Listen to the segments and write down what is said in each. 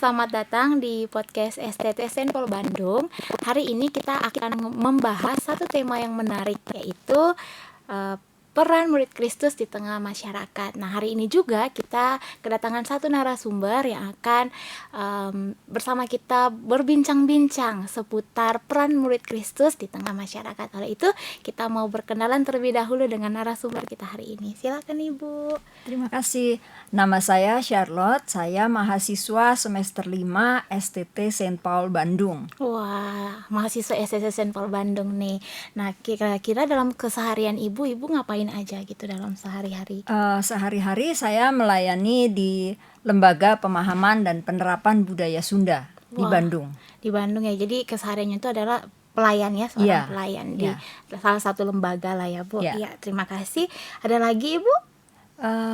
selamat datang di podcast STT Saint Paul Bandung. Hari ini kita akan membahas satu tema yang menarik, yaitu peran murid Kristus di tengah masyarakat. Nah, hari ini juga kita kedatangan satu narasumber yang akan bersama kita berbincang-bincang seputar peran murid Kristus di tengah masyarakat. Oleh itu, kita mau berkenalan terlebih dahulu dengan narasumber kita hari ini. Silakan Ibu. Terima kasih. Nama saya Charlotte, saya mahasiswa semester 5 STT Saint Paul Bandung. Wah, mahasiswa STT Saint Paul Bandung nih. Nah, kira-kira dalam keseharian Ibu ngapain aja gitu dalam sehari-hari? Sehari-hari saya melayani di Lembaga Pemahaman dan Penerapan Budaya Sunda di Bandung. Di Bandung ya, jadi kesehariannya itu adalah pelayan ya, seorang pelayan di salah satu lembaga lah ya Bu. Iya, terima kasih. Ada lagi Ibu?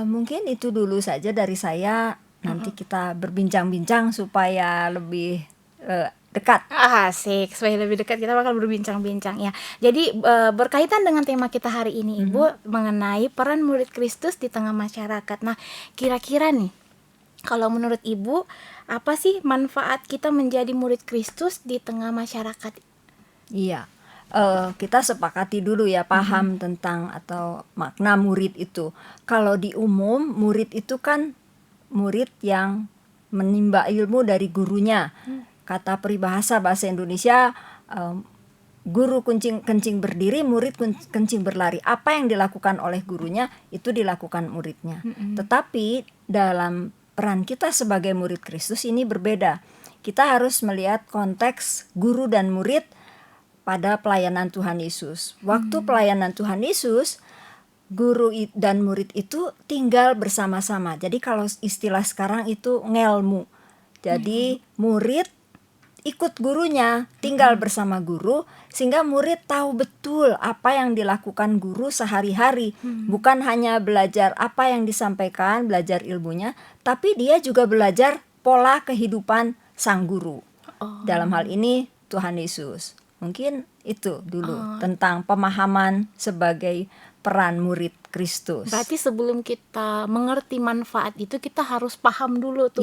Mungkin itu dulu saja dari saya. Nanti kita berbincang-bincang supaya lebih dekat. Asik, supaya lebih dekat kita bakal berbincang-bincang ya. Jadi berkaitan dengan tema kita hari ini Ibu, mengenai peran murid Kristus di tengah masyarakat. Nah, kira-kira nih, kalau menurut Ibu, apa sih manfaat kita menjadi murid Kristus di tengah masyarakat? Iya, kita sepakati dulu ya paham tentang atau makna murid itu. Kalau di umum, murid itu kan murid yang menimba ilmu dari gurunya. Kata peribahasa bahasa Indonesia, guru kencing berdiri, murid kencing berlari. Apa yang dilakukan oleh gurunya, itu dilakukan muridnya. Tetapi dalam peran kita sebagai murid Kristus ini berbeda. Kita harus melihat konteks guru dan murid pada pelayanan Tuhan Yesus. Waktu pelayanan Tuhan Yesus, guru dan murid itu tinggal bersama-sama. Jadi kalau istilah sekarang itu ngelmu. Jadi murid ikut gurunya, tinggal bersama guru, sehingga murid tahu betul apa yang dilakukan guru sehari-hari. Bukan hanya belajar apa yang disampaikan, belajar ilmunya, tapi dia juga belajar pola kehidupan sang guru. Dalam hal ini Tuhan Yesus. Mungkin itu dulu tentang pemahaman sebagai peran murid Kristus. Berarti sebelum kita mengerti manfaat itu, kita harus paham dulu tuh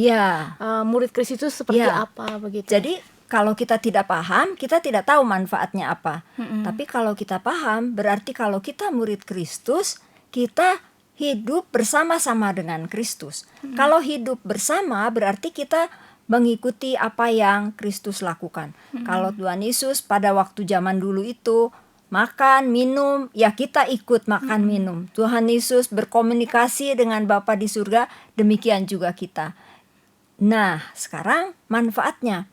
murid Kristus itu seperti apa begitu. Jadi kalau kita tidak paham, kita tidak tahu manfaatnya apa. Tapi kalau kita paham, berarti kalau kita murid Kristus, kita hidup bersama-sama dengan Kristus. Kalau hidup bersama, berarti kita mengikuti apa yang Kristus lakukan. Kalau Tuhan Yesus pada waktu zaman dulu itu makan, minum, ya kita ikut makan, minum. Tuhan Yesus berkomunikasi dengan Bapa di surga, demikian juga kita. Nah, sekarang manfaatnya.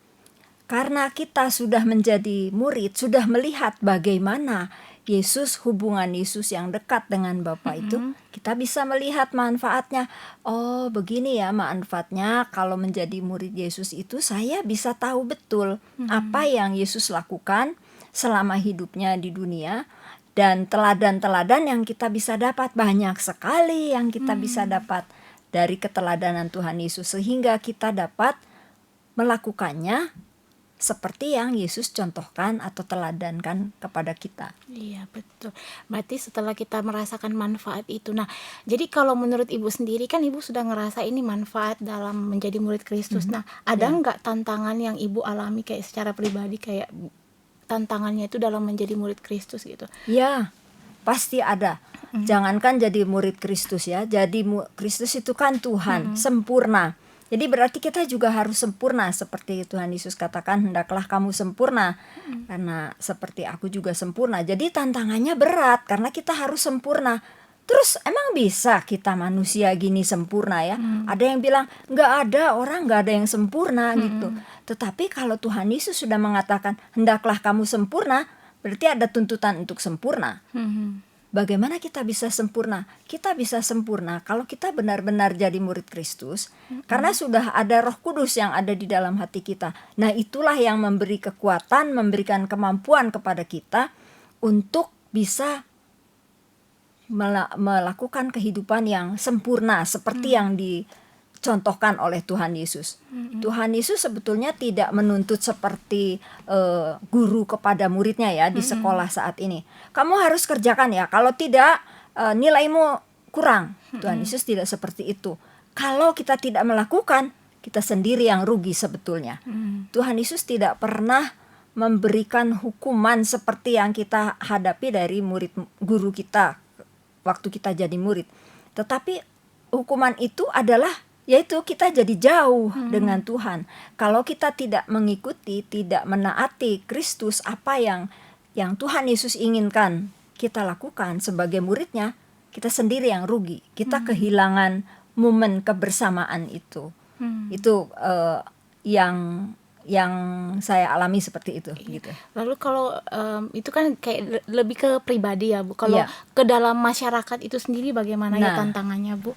Karena kita sudah menjadi murid, sudah melihat bagaimana Yesus, hubungan Yesus yang dekat dengan Bapa itu, kita bisa melihat manfaatnya. Oh, begini ya manfaatnya kalau menjadi murid Yesus itu, saya bisa tahu betul apa yang Yesus lakukan selama hidupnya di dunia. Dan teladan-teladan yang kita bisa dapat, banyak sekali yang kita bisa dapat dari keteladanan Tuhan Yesus, sehingga kita dapat melakukannya seperti yang Yesus contohkan atau teladankan kepada kita. Iya, betul. Berarti setelah kita merasakan manfaat itu, nah, jadi kalau menurut Ibu sendiri kan Ibu sudah ngerasa ini manfaat dalam menjadi murid Kristus. Nah, ada nggak tantangan yang Ibu alami kayak secara pribadi, kayak tantangannya itu dalam menjadi murid Kristus gitu? Ya, pasti ada. Jangankan jadi murid Kristus ya, jadi Kristus itu kan Tuhan, sempurna. Jadi berarti kita juga harus sempurna, seperti Tuhan Yesus katakan, hendaklah kamu sempurna karena seperti aku juga sempurna. Jadi tantangannya berat karena kita harus sempurna. Terus emang bisa kita manusia gini sempurna ya? Ada yang bilang nggak ada orang, nggak ada yang sempurna gitu. Tetapi kalau Tuhan Yesus sudah mengatakan hendaklah kamu sempurna, berarti ada tuntutan untuk sempurna. Bagaimana kita bisa sempurna? Kita bisa sempurna kalau kita benar-benar jadi murid Kristus, karena sudah ada Roh Kudus yang ada di dalam hati kita. Nah, itulah yang memberi kekuatan, memberikan kemampuan kepada kita untuk bisa melakukan kehidupan yang sempurna seperti yang dicontohkan oleh Tuhan Yesus. Tuhan Yesus sebetulnya tidak menuntut seperti guru kepada muridnya ya di sekolah saat ini. Kamu harus kerjakan ya, kalau tidak nilaimu kurang. Tuhan Yesus tidak seperti itu. Kalau kita tidak melakukan, kita sendiri yang rugi sebetulnya. Tuhan Yesus tidak pernah memberikan hukuman seperti yang kita hadapi dari murid guru kita waktu kita jadi murid. Tetapi hukuman itu adalah yaitu kita jadi jauh dengan Tuhan. Kalau kita tidak mengikuti, tidak menaati Kristus, apa yang Tuhan Yesus inginkan kita lakukan sebagai muridnya, kita sendiri yang rugi. Kita kehilangan momen kebersamaan itu. Itu yang saya alami seperti itu gitu. Lalu kalau itu kan kayak lebih ke pribadi ya Bu. Kalau Iya. ke dalam masyarakat itu sendiri bagaimana ya Nah. tantangannya Bu?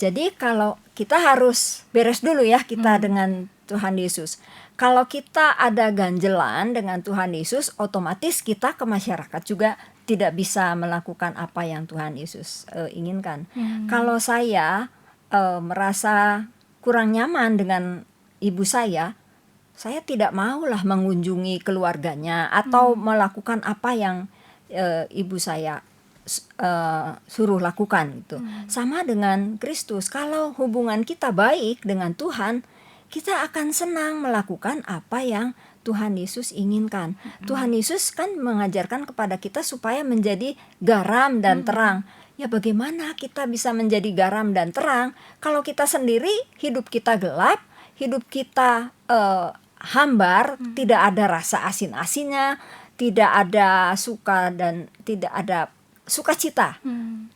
Jadi kalau kita harus beres dulu ya kita dengan Tuhan Yesus. Kalau kita ada ganjelan dengan Tuhan Yesus, otomatis kita ke masyarakat juga tidak bisa melakukan apa yang Tuhan Yesus inginkan. Kalau saya merasa kurang nyaman dengan ibu saya tidak maulah mengunjungi keluarganya atau melakukan apa yang ibu saya suruh lakukan gitu. Sama dengan Kristus, kalau hubungan kita baik dengan Tuhan, kita akan senang melakukan apa yang Tuhan Yesus inginkan. Tuhan Yesus kan mengajarkan kepada kita supaya menjadi garam dan terang. Ya bagaimana kita bisa menjadi garam dan terang kalau kita sendiri hidup kita gelap, hidup kita hambar, tidak ada rasa asin-asinnya, tidak ada suka dan tidak ada sukacita.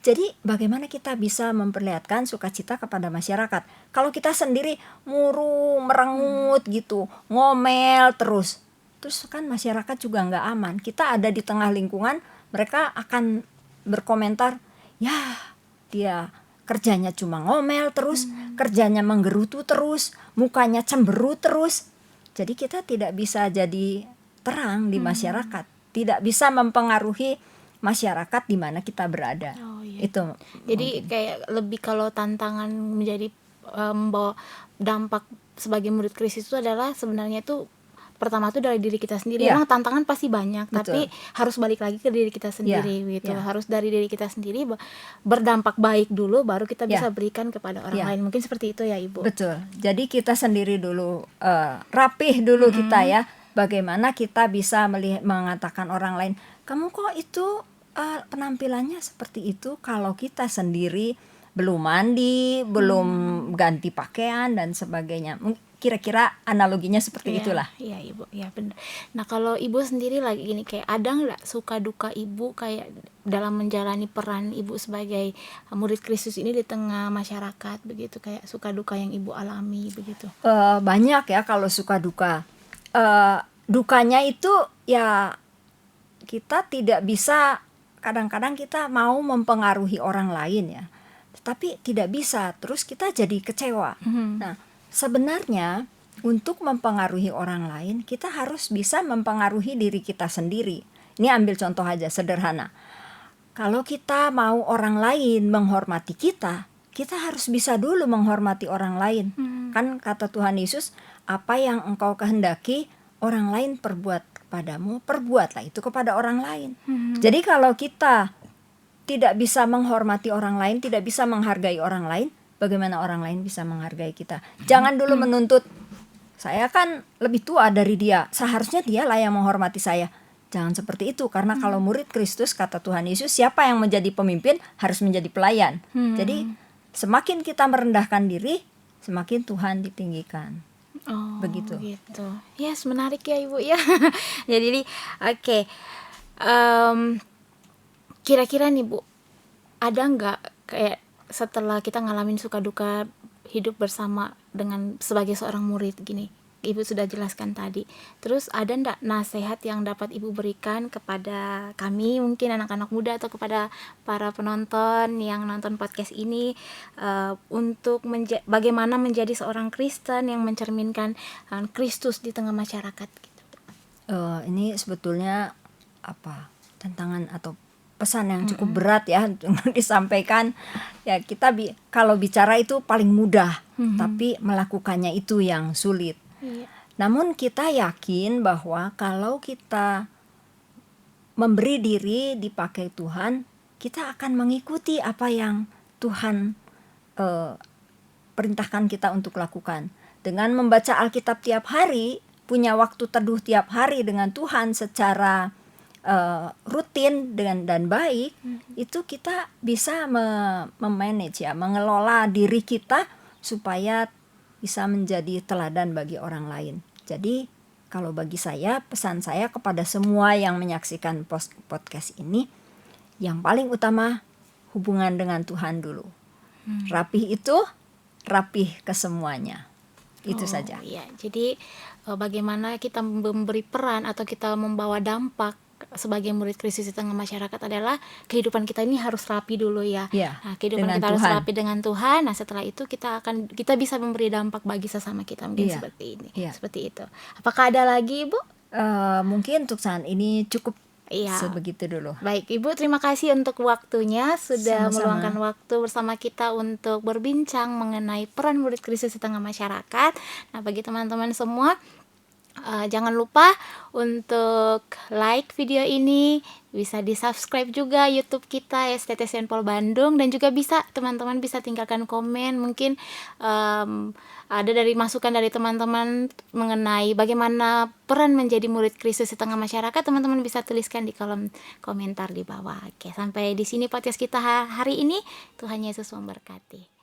Jadi bagaimana kita bisa memperlihatkan sukacita kepada masyarakat kalau kita sendiri murung, merengut gitu, ngomel terus kan masyarakat juga nggak aman. Kita ada di tengah lingkungan, mereka akan berkomentar, ya dia kerjanya cuma ngomel terus, kerjanya menggerutu terus, mukanya cemberut terus. Jadi kita tidak bisa jadi terang di masyarakat, tidak bisa mempengaruhi masyarakat di mana kita berada. Itu. Jadi kayak lebih kalau tantangan menjadi membawa dampak sebagai murid Kristus itu adalah sebenarnya itu pertama tuh dari diri kita sendiri. Memang tantangan pasti banyak, tapi harus balik lagi ke diri kita sendiri gitu. Harus dari diri kita sendiri berdampak baik dulu, baru kita bisa berikan kepada orang lain. Mungkin seperti itu ya Ibu. Betul. Jadi kita sendiri dulu rapih dulu kita ya. Bagaimana kita bisa mengatakan orang lain, kamu kok itu penampilannya seperti itu, kalau kita sendiri belum mandi, belum ganti pakaian dan sebagainya. Kira-kira analoginya seperti itulah. Iya Ibu, ya benar. Nah kalau Ibu sendiri lagi gini, kayak ada nggak suka duka Ibu kayak dalam menjalani peran Ibu sebagai murid Kristus ini di tengah masyarakat begitu, kayak suka duka yang Ibu alami begitu? Banyak ya kalau suka duka. Dukanya itu ya kita tidak bisa, kadang-kadang kita mau mempengaruhi orang lain ya, tetapi tidak bisa, terus kita jadi kecewa. Nah sebenarnya untuk mempengaruhi orang lain kita harus bisa mempengaruhi diri kita sendiri. Ini ambil contoh aja sederhana, kalau kita mau orang lain menghormati kita harus bisa dulu menghormati orang lain. Kan kata Tuhan Yesus, apa yang engkau kehendaki orang lain perbuat kepadamu, perbuatlah itu kepada orang lain. Jadi kalau kita tidak bisa menghormati orang lain, tidak bisa menghargai orang lain, bagaimana orang lain bisa menghargai kita? Jangan dulu menuntut, saya kan lebih tua dari dia, seharusnya dia lah yang menghormati saya. Jangan seperti itu, karena kalau murid Kristus, kata Tuhan Yesus, siapa yang menjadi pemimpin harus menjadi pelayan. Jadi semakin kita merendahkan diri, semakin Tuhan ditinggikan. Begitu. Gitu. Yes, menarik ya Ibu ya. Jadi oke. Kira-kira nih Bu, ada nggak kayak setelah kita ngalamin suka duka hidup bersama dengan sebagai seorang murid gini, Ibu sudah jelaskan tadi, terus ada nggak nasihat yang dapat Ibu berikan kepada kami, mungkin anak-anak muda atau kepada para penonton yang nonton podcast ini, untuk bagaimana menjadi seorang Kristen yang mencerminkan Kristus di tengah masyarakat gitu? Ini sebetulnya tantangan atau pesan yang cukup berat ya untuk disampaikan. Ya kita kalau bicara itu paling mudah, tapi melakukannya itu yang sulit. Namun kita yakin bahwa kalau kita memberi diri dipakai Tuhan, kita akan mengikuti apa yang Tuhan perintahkan kita untuk lakukan. Dengan membaca Alkitab tiap hari, punya waktu teduh tiap hari dengan Tuhan secara rutin dan baik, itu kita bisa memanage ya, mengelola diri kita supaya bisa menjadi teladan bagi orang lain. Jadi kalau bagi saya, pesan saya kepada semua yang menyaksikan podcast ini, yang paling utama hubungan dengan Tuhan dulu. Rapih itu rapih ke semuanya. Itu saja. Ya, jadi bagaimana kita memberi peran atau kita membawa dampak sebagai murid Kristus di tengah masyarakat adalah kehidupan kita ini harus rapi dulu ya. Ya, Nah, kehidupan dengan kita harus Tuhan. rapi dengan Tuhan. Nah, setelah itu kita bisa memberi dampak bagi sesama kita mungkin Iya, seperti ini. iya. Seperti itu. Apakah ada lagi, Ibu? Mungkin untuk saat ini cukup Iya. sebegitu dulu. Baik, Ibu, terima kasih untuk waktunya sudah Sama-sama. meluangkan waktu bersama kita untuk berbincang mengenai peran murid Kristus di tengah masyarakat. Nah, bagi teman-teman semua, jangan lupa untuk like video ini, bisa di-subscribe juga YouTube kita STT Saint Paul Bandung, dan juga teman-teman bisa tinggalkan komen, mungkin ada masukan dari teman-teman mengenai bagaimana peran menjadi murid Kristus di tengah masyarakat. Teman-teman bisa tuliskan di kolom komentar di bawah. Oke, sampai di sini podcast kita hari ini. Tuhan Yesus memberkati.